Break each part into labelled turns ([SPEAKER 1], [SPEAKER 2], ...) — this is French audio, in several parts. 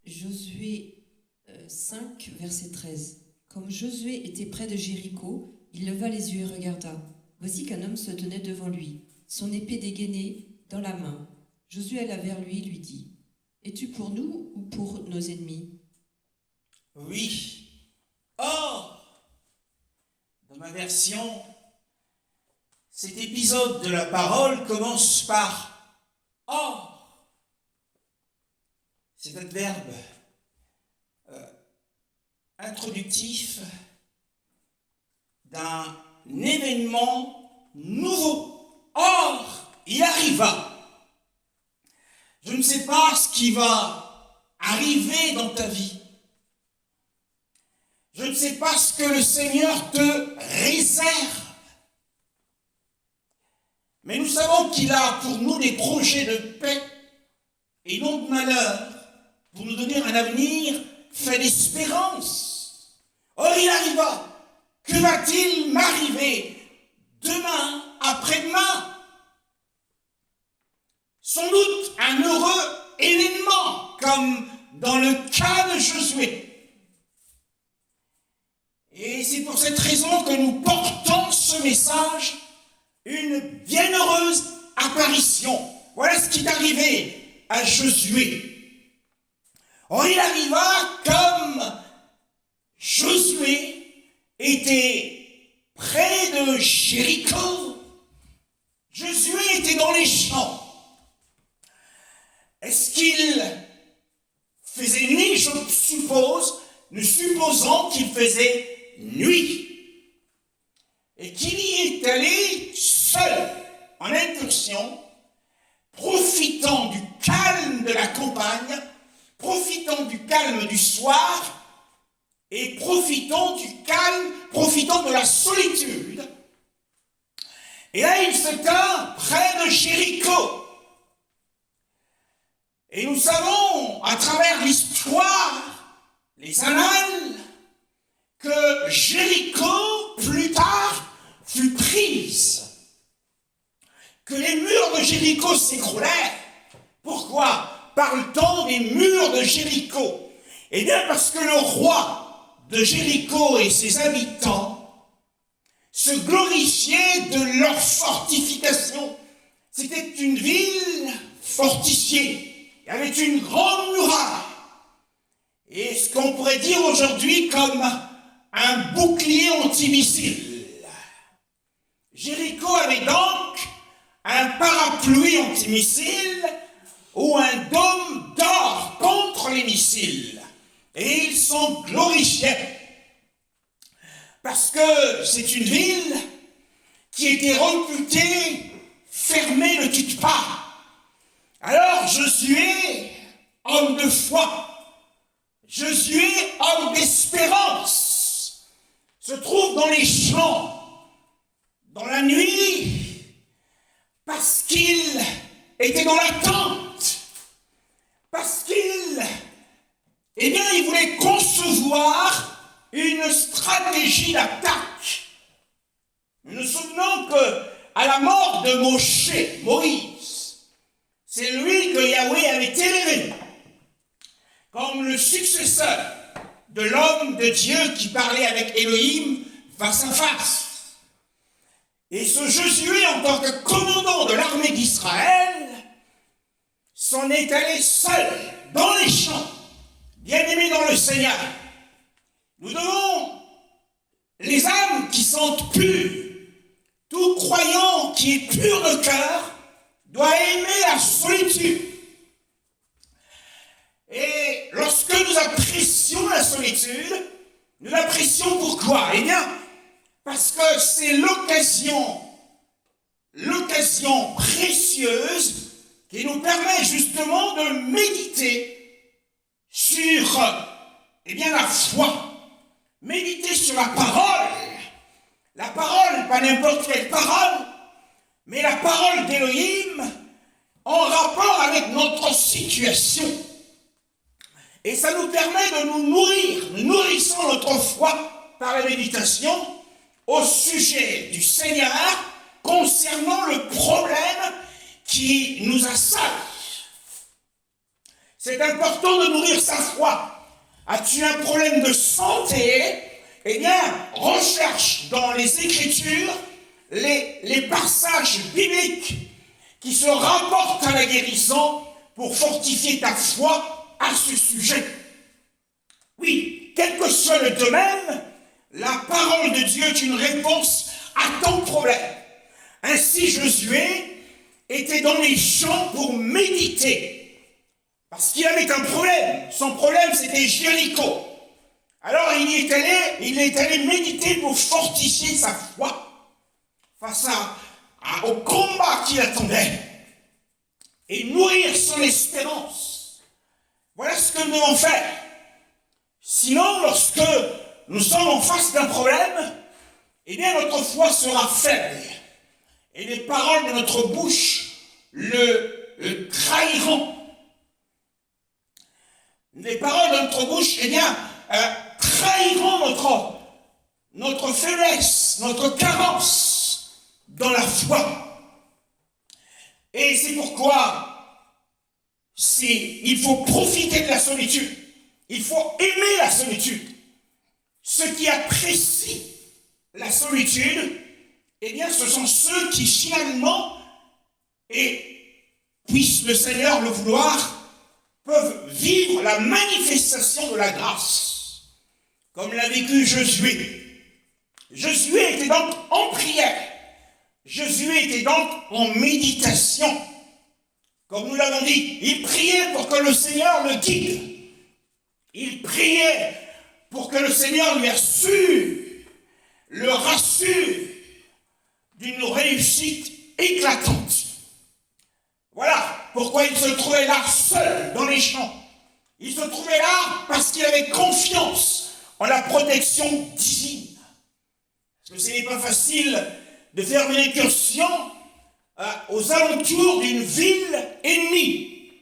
[SPEAKER 1] Josué 5, verset 13. Comme Josué était près de Jéricho, il leva les yeux et regarda. Voici qu'un homme se tenait devant lui, son épée dégainée dans la main. Josué alla vers lui et lui dit, « Es-tu pour nous ou pour nos ennemis ?»
[SPEAKER 2] Oui. Or, dans ma version, cet épisode de la parole commence par « Or ». Cet adverbe introductif d'un événement nouveau. Or, il arriva. Je ne sais pas ce qui va arriver dans ta vie. Je ne sais pas ce que le Seigneur te réserve. Mais nous savons qu'il a pour nous des projets de paix et non de malheur, pour nous donner un avenir fait d'espérance. Or, il arriva. Que va-t-il m'arriver demain, après-demain? Sans doute un heureux événement, comme dans le cas de Josué. Et c'est pour cette raison que nous portons ce message, une bienheureuse apparition. Voilà ce qui est arrivé à Josué. Or, il arriva comme Josué était près de Jéricho. Josué était dans les champs. Est-ce qu'il faisait nuit, je suppose, nous supposons qu'il faisait nuit. Et qu'il y est allé seul, en incursion, profitant du calme de la campagne, profitant du calme du soir, et profitant de la solitude. Et là, il se tint près de Jéricho. Et nous savons, à travers l'histoire, les annales, que Jéricho, plus tard, fut prise. Que les murs de Jéricho s'écroulèrent. Pourquoi parle-t-on des murs de Jéricho? Eh bien, parce que le roi de Jéricho et ses habitants se glorifiaient de leur fortification. C'était une ville fortifiée. Il y avait une grande muraille. Et ce qu'on pourrait dire aujourd'hui comme un bouclier antimissile. Jéricho avait donc un parapluie antimissile ou un dôme d'or contre les missiles. Et ils sont glorifiés. Parce que c'est une ville qui était réputée fermée ne quitte pas. Alors Josué, homme de foi, Josué, homme d'espérance, se trouve dans les champs, dans la nuit, parce qu'il était dans l'attente, parce qu'il voulait concevoir une stratégie d'attaque. Nous nous souvenons qu'à la mort de Moïse, c'est lui que Yahweh avait élevé comme le successeur de l'homme de Dieu qui parlait avec Élohim face à face. Et ce Josué, en tant que commandant de l'armée d'Israël, s'en est allé seul dans les champs, bien-aimés dans le Seigneur. Nous devons, les âmes qui sont pures, tout croyant qui est pur de cœur, doit aimer la solitude. Et lorsque nous apprécions la solitude, nous l'apprécions pourquoi? Eh bien, parce que c'est l'occasion précieuse qui nous permet justement de méditer sur, la foi. Méditer sur la parole, pas n'importe quelle parole, mais la parole d'Élohim en rapport avec notre situation. Et ça nous permet de nous nourrir, nous nourrissons notre foi par la méditation au sujet du Seigneur concernant le problème qui nous assaille. C'est important de nourrir sa foi. As-tu un problème de santé? Eh bien, recherche dans les Écritures les passages bibliques qui se rapportent à la guérison pour fortifier ta foi à ce sujet. Oui, quel que soit le domaine, la parole de Dieu est une réponse à ton problème. Ainsi, Josué était dans les champs pour méditer, parce qu'il avait un problème. Son problème, c'était Jéricho. Alors, il est allé méditer pour fortifier sa foi face au combat qui l'attendait et nourrir son espérance. Voilà ce que nous devons faire. Sinon, lorsque nous sommes en face d'un problème, eh bien, notre foi sera faible. Et les paroles de notre bouche le trahiront. Les paroles de notre bouche, eh bien, trahiront notre faiblesse, notre carence dans la foi. Et c'est pourquoi il faut profiter de la solitude. Il faut aimer la solitude. Ceux qui apprécient la solitude, eh bien, ce sont ceux qui finalement, et puisse le Seigneur le vouloir, peuvent vivre la manifestation de la grâce, comme l'a vécu Josué. Josué était donc en prière. Josué était donc en méditation. Comme nous l'avons dit, il priait pour que le Seigneur le guide. Il priait pour que le Seigneur lui assure, le rassure d'une réussite éclatante. Voilà pourquoi il se trouvait là seul dans les champs. Il se trouvait là parce qu'il avait confiance en la protection divine. Parce que ce n'est pas facile de faire une incursion aux alentours d'une ville ennemie.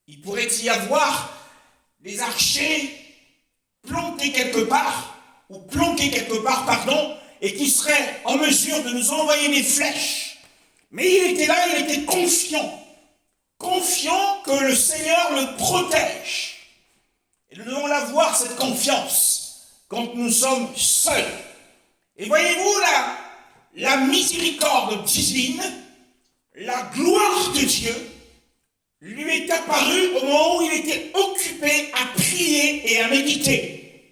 [SPEAKER 2] Il pourrait y avoir des archers planqués quelque part, et qui seraient en mesure de nous envoyer des flèches. Mais il était là, il était confiant que le Seigneur le protège. Et nous devons l'avoir, cette confiance, quand nous sommes seuls. Et voyez-vous, la miséricorde divine, la gloire de Dieu, lui est apparue au moment où il était occupé à prier et à méditer.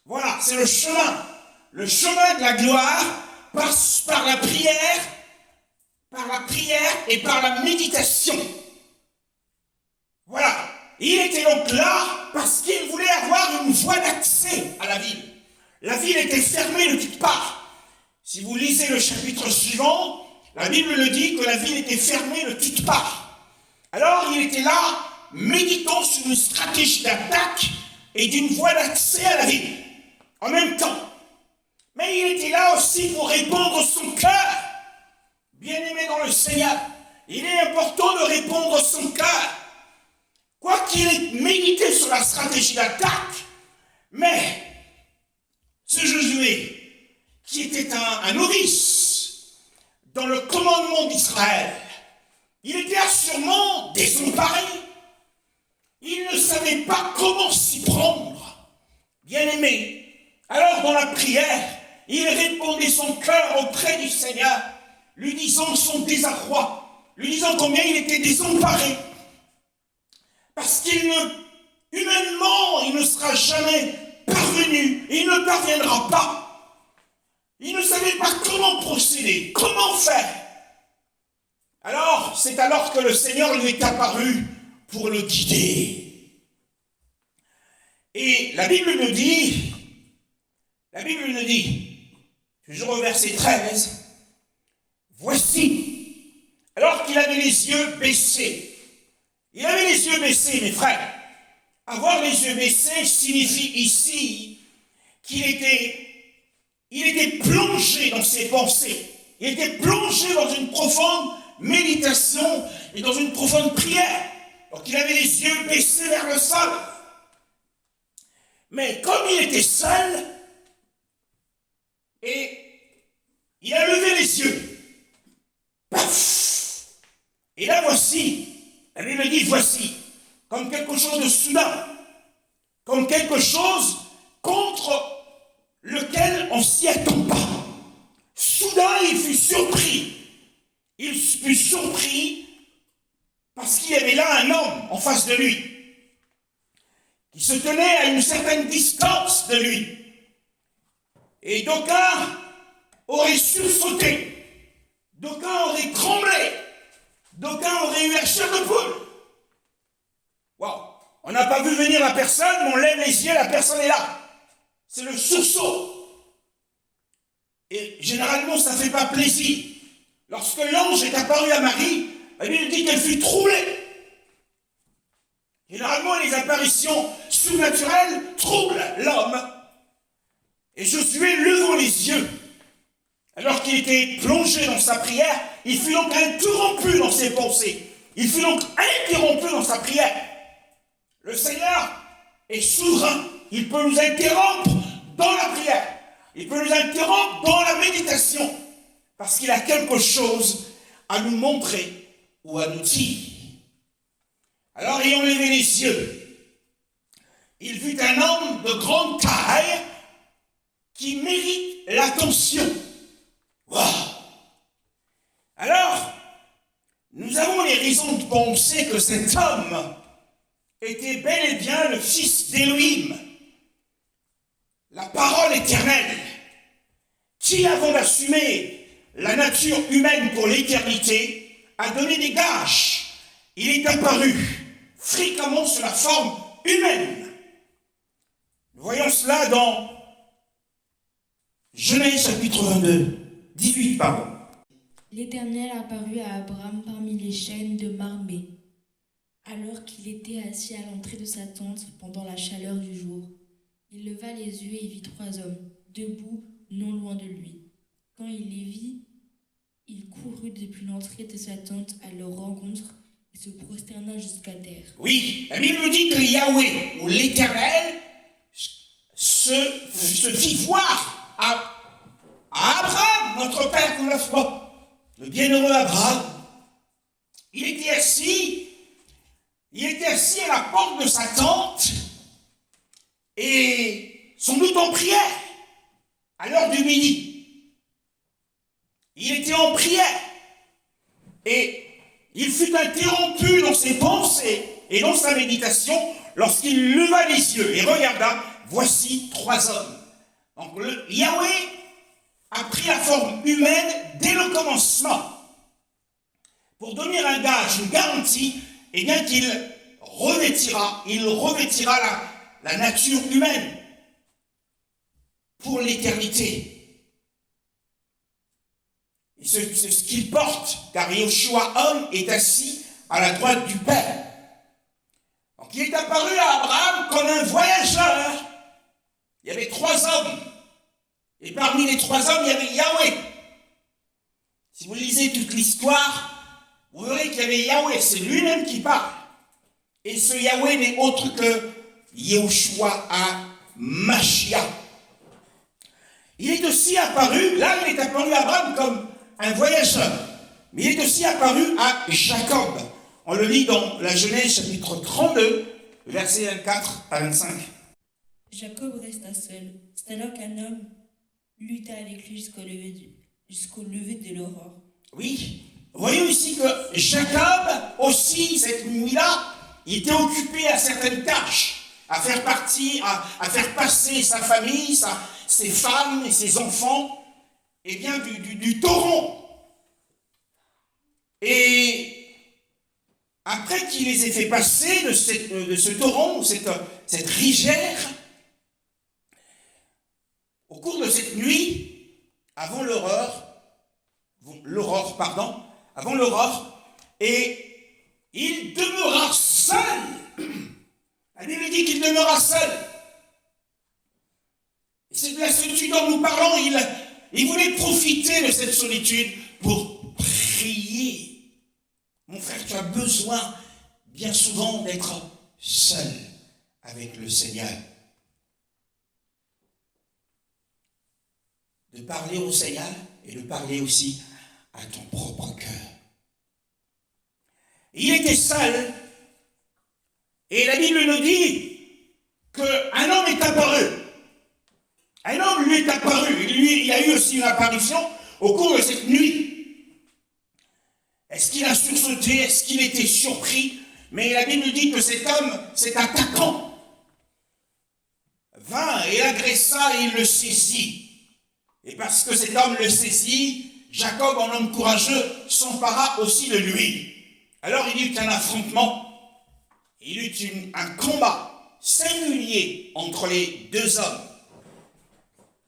[SPEAKER 2] Voilà, c'est le chemin. Le chemin de la gloire passe par la prière et par la méditation. Voilà. Il était donc là parce qu'il voulait avoir une voie d'accès à la ville. La ville était fermée de toutes parts. Si vous lisez le chapitre suivant, la Bible le dit que la ville était fermée de toutes parts. Alors il était là, méditant sur une stratégie d'attaque et d'une voie d'accès à la ville, en même temps. Mais il était là aussi pour répondre son cœur. Bien-aimé dans le Seigneur, il est important de répondre son cœur. Quoi qu'il ait médité sur la stratégie d'attaque, mais ce Josué, qui était un novice dans le commandement d'Israël, il était sûrement désemparé. Il ne savait pas comment s'y prendre. Bien-aimé, alors dans la prière, il répondait son cœur auprès du Seigneur, lui disant son désarroi, lui disant combien il était désemparé. Parce humainement, il ne sera jamais parvenu, il ne parviendra pas. Il ne savait pas comment procéder, comment faire. Alors, c'est alors que le Seigneur lui est apparu pour le guider. Et la Bible nous dit, toujours au verset 13, voici, alors qu'il avait les yeux baissés. Il avait les yeux baissés, mes frères. Avoir les yeux baissés signifie ici qu'il était plongé dans ses pensées. Il était plongé dans une profonde méditation et dans une profonde prière. Donc il avait les yeux baissés vers le sol. Mais comme il était seul, et il a levé les yeux. Paf! Et là voici, la Bible dit voici, comme quelque chose de soudain, comme quelque chose contre lequel on ne s'y attend pas. Soudain, il fut surpris. Il fut surpris parce qu'il y avait là un homme en face de lui, qui se tenait à une certaine distance de lui. Et d'aucuns auraient sursauté, d'aucuns auraient tremblé, d'aucuns auraient eu la chair de poule. Waouh! On n'a pas vu venir la personne, mais on lève les yeux, la personne est là. C'est le sursaut. Et généralement, ça ne fait pas plaisir. Lorsque l'ange est apparu à Marie, la Bible dit qu'elle fut troublée. Généralement, les apparitions surnaturelles troublent l'homme. Et Josué, levant les yeux, alors qu'il était plongé dans sa prière, il fut donc interrompu dans ses pensées. Il fut donc interrompu dans sa prière. Le Seigneur est souverain. Il peut nous interrompre dans la prière. Il peut nous interrompre dans la méditation. Parce qu'il a quelque chose à nous montrer ou à nous dire. Alors, ayant levé les yeux, il vit un homme de grande taille qui mérite l'attention. Wow. Alors, nous avons les raisons de penser que cet homme était bel et bien le fils d'Élohim, la parole éternelle, qui, avant d'assumer la nature humaine pour l'éternité, a donné des gages. Il est apparu fréquemment sous la forme humaine. Nous voyons cela dans Genèse chapitre 18, pardon.
[SPEAKER 3] L'Éternel apparut à Abraham parmi les chênes de Mamré, alors qu'il était assis à l'entrée de sa tente pendant la chaleur du jour. Il leva les yeux et vit 3 hommes, debout, non loin de lui. Quand il les vit, il courut depuis l'entrée de sa tente à leur rencontre et se prosterna jusqu'à terre.
[SPEAKER 2] Oui, la Bible dit que Yahweh, ou l'Éternel, se fit voir à Abraham, notre père pour la foi, le bienheureux Abraham. Il était assis à la porte de sa tente et sans doute en prière à l'heure du midi. Il était en prière et il fut interrompu dans ses pensées et dans sa méditation lorsqu'il leva les yeux et regarda, voici 3 hommes. Donc Yahweh a pris la forme humaine dès le commencement pour donner un gage, une garantie, et bien qu'il revêtira la nature humaine pour l'éternité. C'est ce qu'il porte, car Yeshua, homme, est assis à la droite du Père. Donc il est apparu à Abraham comme un voyageur. Il y avait 3 hommes. Et parmi les 3 hommes, il y avait Yahweh. Si vous lisez toute l'histoire, vous verrez qu'il y avait Yahweh, c'est lui-même qui parle. Et ce Yahweh n'est autre que Yeshua HaMashiach. Il est aussi apparu, là il est apparu à Abraham comme un voyageur, mais il est aussi apparu à Jacob. On le lit dans la Genèse chapitre 32, versets 24 à 25.
[SPEAKER 3] Jacob resta seul. C'est alors qu'un homme lutta avec lui jusqu'au lever de l'aurore.
[SPEAKER 2] Oui, voyons ici que Jacob aussi, cette nuit-là, il était occupé à certaines tâches, à faire passer sa famille, ses femmes et ses enfants, et bien du torrent. Et après qu'il les ait fait passer de ce torrent, cette rivière, au cours de cette nuit, avant l'aurore, et il demeura seul. La Bible dit qu'il demeura seul. C'est de la solitude dont nous parlons. Il voulait profiter de cette solitude pour prier. Mon frère, tu as besoin bien souvent d'être seul avec le Seigneur. De parler au Seigneur et de parler aussi à ton propre cœur. Il était seul Et la Bible nous dit qu'un homme est apparu. Un homme lui est apparu. Lui, il a eu aussi une apparition au cours de cette nuit. Est-ce qu'il a sursauté? Est-ce qu'il était surpris? Mais la Bible nous dit que cet homme, cet attaquant, vint et l'agressa et il le saisit. Et parce que cet homme le saisit, Jacob, en homme courageux, s'empara aussi de lui. Alors il y eut un affrontement, il y eut un combat singulier entre les deux hommes.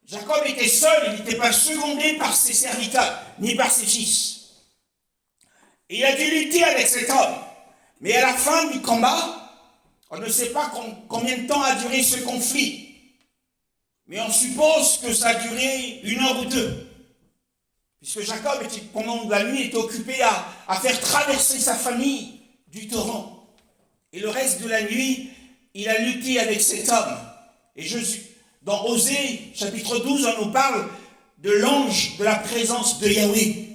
[SPEAKER 2] Jacob était seul, il n'était pas secondé par ses serviteurs, ni par ses fils. Et il a dû lutter avec cet homme. Mais à la fin du combat, on ne sait pas combien de temps a duré ce conflit. Mais on suppose que ça a duré 1 heure ou 2. Puisque Jacob, pendant la nuit, était occupé à faire traverser sa famille du torrent. Et le reste de la nuit, il a lutté avec cet homme. Et dans Osée, chapitre 12, on nous parle de l'ange de la présence de Yahweh,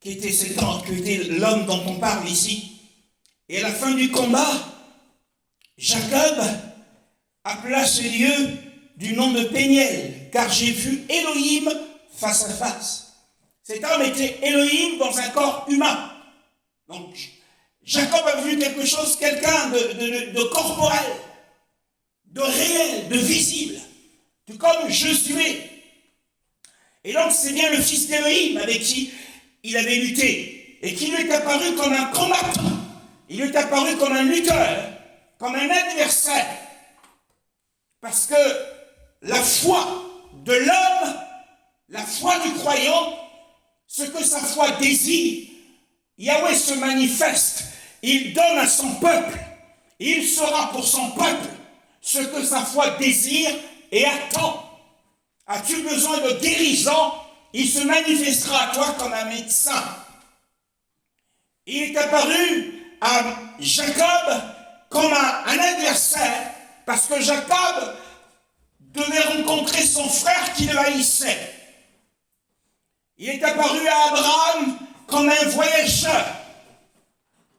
[SPEAKER 2] qui était cet ange, qui était l'homme dont on parle ici. Et à la fin du combat, Jacob appela ce lieu du nom de Péniel, car j'ai vu Elohim face à face. Cet homme était Elohim dans un corps humain. Donc, Jacob a vu quelque chose, quelqu'un de corporel, de réel, de visible, tout comme Josué. Et donc, c'est bien le fils d'Elohim avec qui il avait lutté, et qui lui est apparu comme un combattant. Il lui est apparu comme un lutteur, comme un adversaire. Parce que la foi de l'homme, la foi du croyant, ce que sa foi désire, Yahweh se manifeste, il donne à son peuple, il sera pour son peuple ce que sa foi désire et attend. As-tu besoin de guérison? Il se manifestera à toi comme un médecin. Il est apparu à Jacob comme un adversaire, parce que Jacob devait rencontrer son frère qui le haïssait. Il est apparu à Abraham comme un voyageur,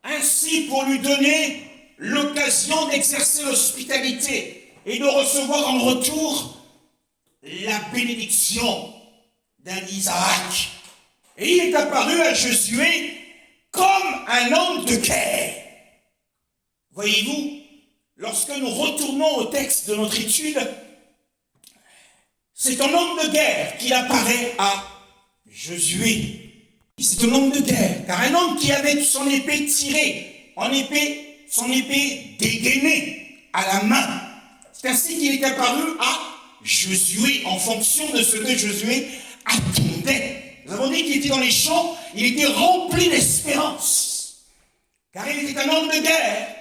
[SPEAKER 2] ainsi pour lui donner l'occasion d'exercer l'hospitalité et de recevoir en retour la bénédiction d'un Isaac. Et il est apparu à Josué comme un homme de guerre. Voyez-vous, lorsque nous retournons au texte de notre étude, c'est un homme de guerre qui apparaît à Josué. C'est un homme de guerre, car un homme qui avait son épée tirée, son épée dégainée à la main. C'est ainsi qu'il est apparu à Josué, en fonction de ce que Josué attendait. Nous avons dit qu'il était dans les champs, il était rempli d'espérance, car il était un homme de guerre.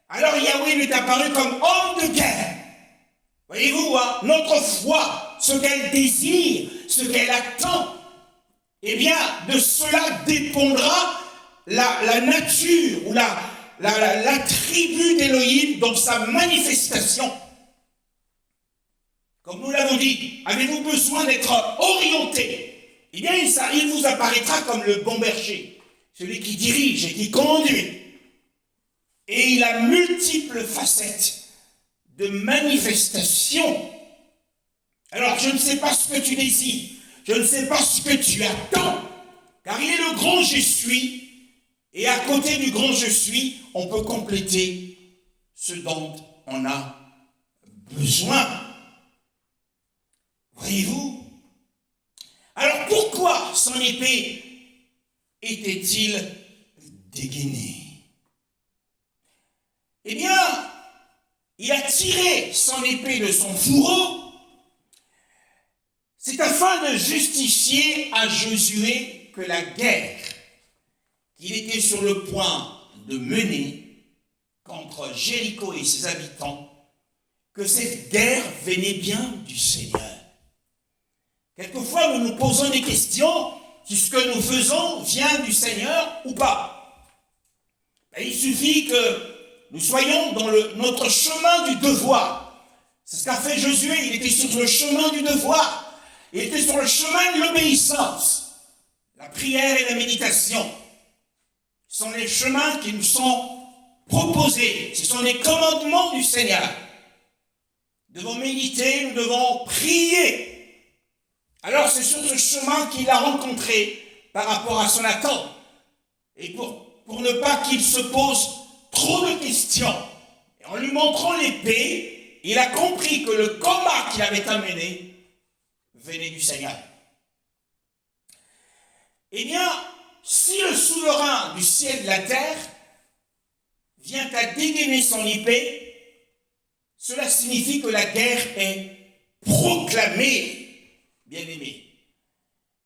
[SPEAKER 2] Alors Yahweh lui est apparu comme homme de guerre. Voyez-vous, hein, notre foi, ce qu'elle désire, ce qu'elle attend, eh bien, de cela dépendra la nature ou l'attribut d'Élohim dans sa manifestation. Comme nous l'avons dit, avez-vous besoin d'être orienté? Eh bien, il vous apparaîtra comme le bon berger, celui qui dirige et qui conduit. Et il a multiples facettes de manifestation. Alors, je ne sais pas ce que tu désires, je ne sais pas ce que tu attends, car il est le grand je suis, et à côté du grand je suis, on peut compléter ce dont on a besoin. Voyez-vous? Alors pourquoi son épée était-il dégainée? Eh bien, il a tiré son épée de son fourreau. C'est afin de justifier à Josué que la guerre qu'il était sur le point de mener contre Jéricho et ses habitants, que cette guerre venait bien du Seigneur. Quelquefois, nous nous posons des questions si ce que nous faisons vient du Seigneur ou pas. Et il suffit que nous soyons dans notre chemin du devoir. C'est ce qu'a fait Josué, il était sur le chemin du devoir. Il était sur le chemin de l'obéissance. La prière et la méditation sont les chemins qui nous sont proposés, ce sont les commandements du Seigneur. Nous devons méditer, nous devons prier. Alors c'est sur ce chemin qu'il a rencontré par rapport à son attente. Et pour ne pas qu'il se pose trop de questions, et en lui montrant l'épée, il a compris que le combat qu'il avait à mener venait du Seigneur. Eh bien, si le souverain du ciel et de la terre vient à dégainer son épée, cela signifie que la guerre est proclamée, bien-aimés,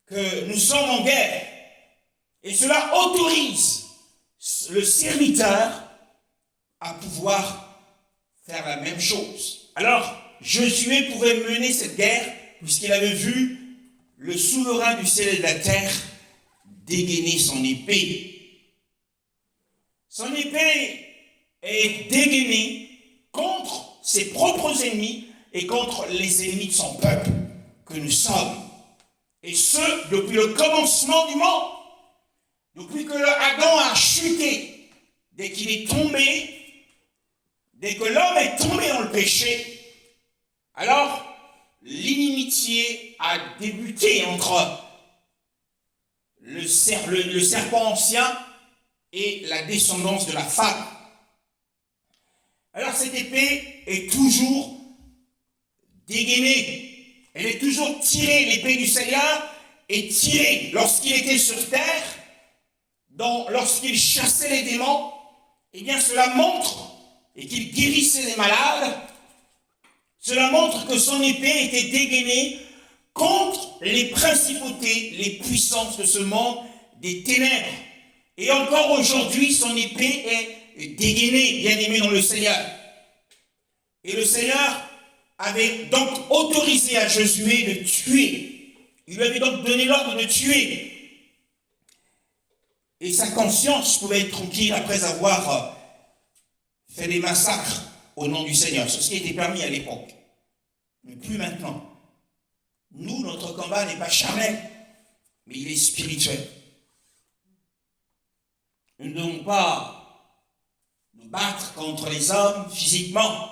[SPEAKER 2] que nous sommes en guerre. Et cela autorise le serviteur à pouvoir faire la même chose. Alors, Josué pouvait mener cette guerre puisqu'il avait vu le souverain du ciel et de la terre dégainer son épée. Son épée est dégainée contre ses propres ennemis et contre les ennemis de son peuple que nous sommes. Et ce, depuis le commencement du monde. Depuis que Adam a chuté, dès qu'il est tombé, dès que l'homme est tombé dans le péché, alors l'inimitié a débuté entre le serpent ancien et la descendance de la femme. Alors cette épée est toujours dégainée, elle est toujours tirée, l'épée du Seigneur est tirée lorsqu'il était sur terre. Lorsqu'il chassait les démons, eh bien cela montre, et qu'il guérissait les malades, cela montre que son épée était dégainée contre les principautés, les puissances de ce monde des ténèbres. Et encore aujourd'hui, son épée est dégainée, bien aimée dans le Seigneur. Et le Seigneur avait donc autorisé à Josué de tuer. Il lui avait donc donné l'ordre de tuer. Et sa conscience pouvait être tranquille après avoir fait des massacres au nom du Seigneur. C'est ce qui était permis à l'époque. Mais plus maintenant. Nous, notre combat n'est pas charnel, mais il est spirituel. Nous ne devons pas nous battre contre les hommes physiquement.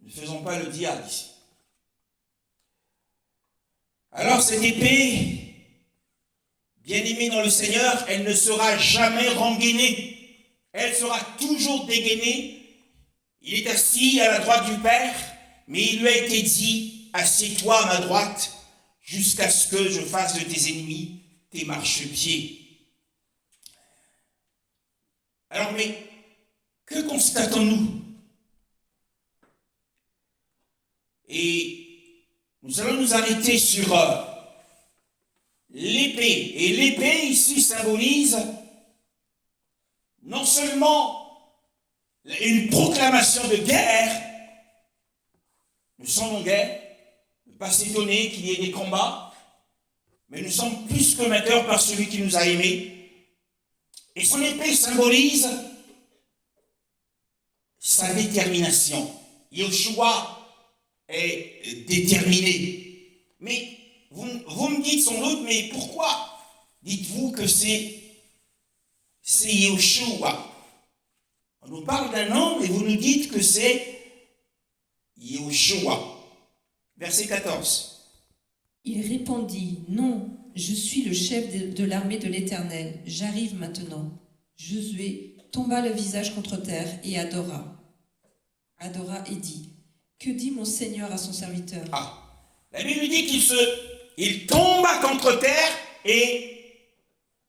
[SPEAKER 2] Ne faisons pas le diable ici. Alors cette épée, bien-aimée dans le Seigneur, elle ne sera jamais rengainée. Elle sera toujours dégainée. Il est assis à la droite du Père, mais il lui a été dit, assieds-toi à ma droite, jusqu'à ce que je fasse de tes ennemis tes marchepieds. Alors, mais que constatons-nous? Et nous allons nous arrêter sur l'épée. Et l'épée ici symbolise non seulement une proclamation de guerre, nous sommes en guerre, ne pas s'étonner qu'il y ait des combats, mais nous sommes plus que vainqueurs par celui qui nous a aimés. Et son épée symbolise sa détermination. Yoshua est déterminé. Mais vous me dites sans doute, mais pourquoi dites-vous que c'est Yoshua? On nous parle d'un homme et vous nous dites que c'est Yoshua. Verset 14.
[SPEAKER 1] Il répondit, non, je suis le chef de l'armée de l'Éternel, j'arrive maintenant. Josué tomba le visage contre terre et adora et dit, que dit mon Seigneur à son serviteur?
[SPEAKER 2] La Bible dit qu'il tomba contre terre et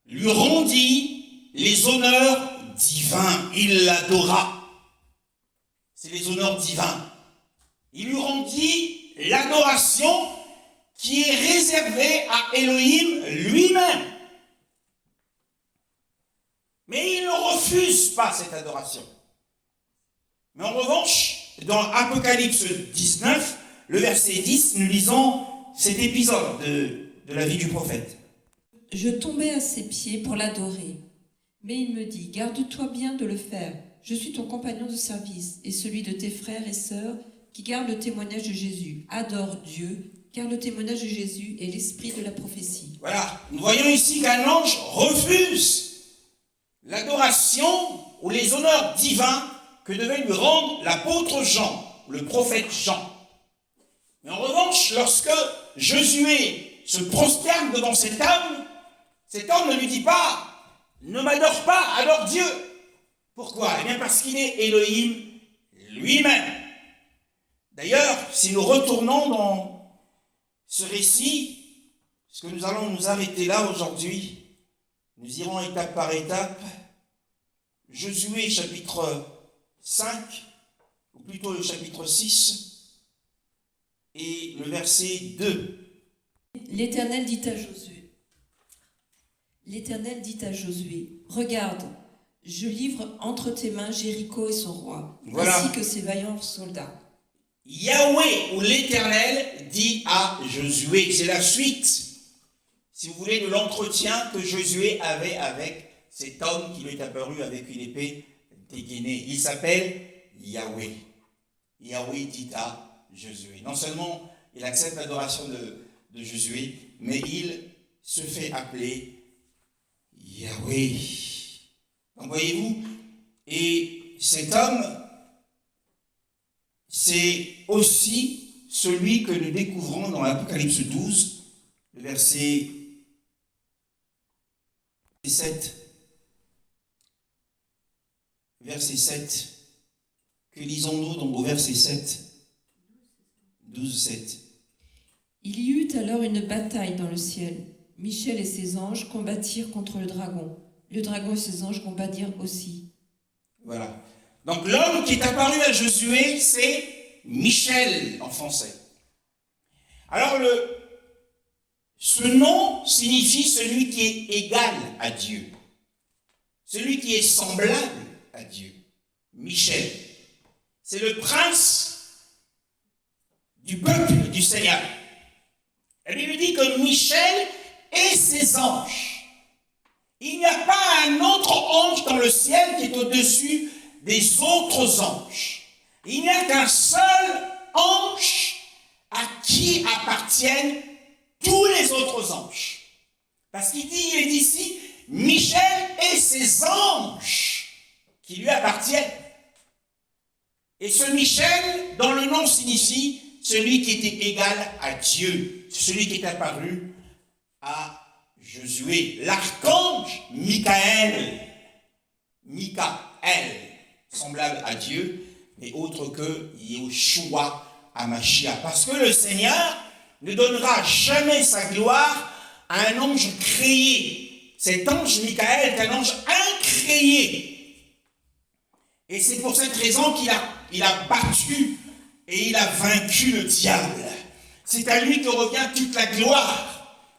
[SPEAKER 2] lui rendit les honneurs divins. Il l'adora. C'est les honneurs divins. Il lui rendit l'adoration qui est réservée à Elohim lui-même. Mais il ne refuse pas cette adoration. Mais en revanche, dans Apocalypse 19, le verset 10, nous lisons cet épisode de la vie du prophète.
[SPEAKER 1] Je tombai à ses pieds pour l'adorer. Mais il me dit, garde-toi bien de le faire. Je suis ton compagnon de service et celui de tes frères et sœurs qui gardent le témoignage de Jésus. Adore Dieu, car le témoignage de Jésus est l'esprit de la prophétie.
[SPEAKER 2] Voilà, nous voyons ici qu'un ange refuse l'adoration ou les honneurs divins que devait lui rendre l'apôtre Jean, le prophète Jean. Mais en revanche, lorsque Josué se prosterne devant cet homme ne lui dit pas « Ne m'adore pas, adore Dieu ». Pourquoi? Eh bien parce qu'il est Elohim lui-même. D'ailleurs, si nous retournons dans ce récit, parce que nous allons nous arrêter là aujourd'hui, nous irons étape par étape. Josué chapitre 5, ou plutôt le chapitre 6, et le verset 2.
[SPEAKER 1] L'Éternel dit à Josué, regarde, je livre entre tes mains Jéricho et son roi,
[SPEAKER 2] Voilà.
[SPEAKER 1] ainsi que ses vaillants soldats.
[SPEAKER 2] Yahweh ou l'Éternel dit à Josué, c'est la suite, si vous voulez, de l'entretien que Josué avait avec cet homme qui lui est apparu avec une épée dégainée. Il s'appelle Yahweh. Yahweh dit à Josué. Non seulement il accepte l'adoration de Josué, mais il se fait appeler Yahweh. Donc voyez-vous, et cet homme, c'est aussi celui que nous découvrons dans l'Apocalypse 12, le verset 7. Verset 7. Que lisons-nous donc au verset 7 12, 7.
[SPEAKER 1] Il y eut alors une bataille dans le ciel. Michel et ses anges combattirent contre le dragon. Le dragon et ses anges combattirent aussi.
[SPEAKER 2] Voilà. Donc l'homme qui est apparu à Josué, c'est Michel en français. Alors ce nom signifie celui qui est égal à Dieu. Celui qui est semblable à Dieu. Michel. C'est le prince du peuple du Seigneur. La Bible dit que Michel et ses anges. Il n'y a pas un autre ange dans le ciel qui est au-dessus des autres anges. Il n'y a qu'un seul ange à qui appartiennent tous les autres anges. Parce il est ici, Michel et ses anges qui lui appartiennent. Et ce Michel, dont le nom signifie celui qui était égal à Dieu, celui qui est apparu à Josué, l'archange Michaël, semblable à Dieu, mais autre que Yeshua HaMashiach. Parce que le Seigneur ne donnera jamais sa gloire à un ange créé. Cet ange Michaël est un ange incréé. Et c'est pour cette raison qu'il a battu et il a vaincu le diable. C'est à lui que revient toute la gloire.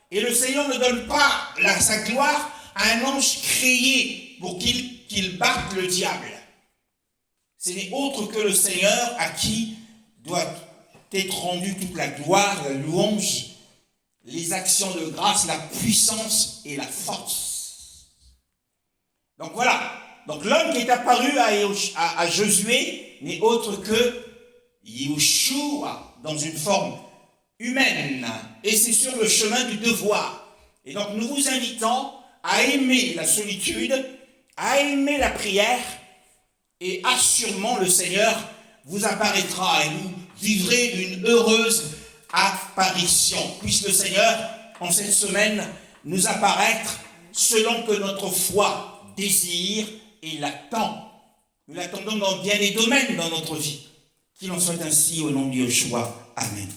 [SPEAKER 2] Et le Seigneur ne donne pas sa gloire à un ange créé pour qu'il batte le diable. Ce n'est autre que le Seigneur à qui doit être rendue toute la gloire, la louange, les actions de grâce, la puissance et la force. Donc voilà. Donc l'homme qui est apparu à Josué n'est autre que Yeshua dans une forme humaine. Et c'est sur le chemin du devoir. Et donc nous vous invitons à aimer la solitude, à aimer la prière, et assurément le Seigneur vous apparaîtra et vous vivrez une heureuse apparition. Puisse le Seigneur, en cette semaine, nous apparaître selon que notre foi désire et l'attend. Nous l'attendons dans bien des domaines dans notre vie. Qu'il en soit ainsi au nom de Yeshua. Amen.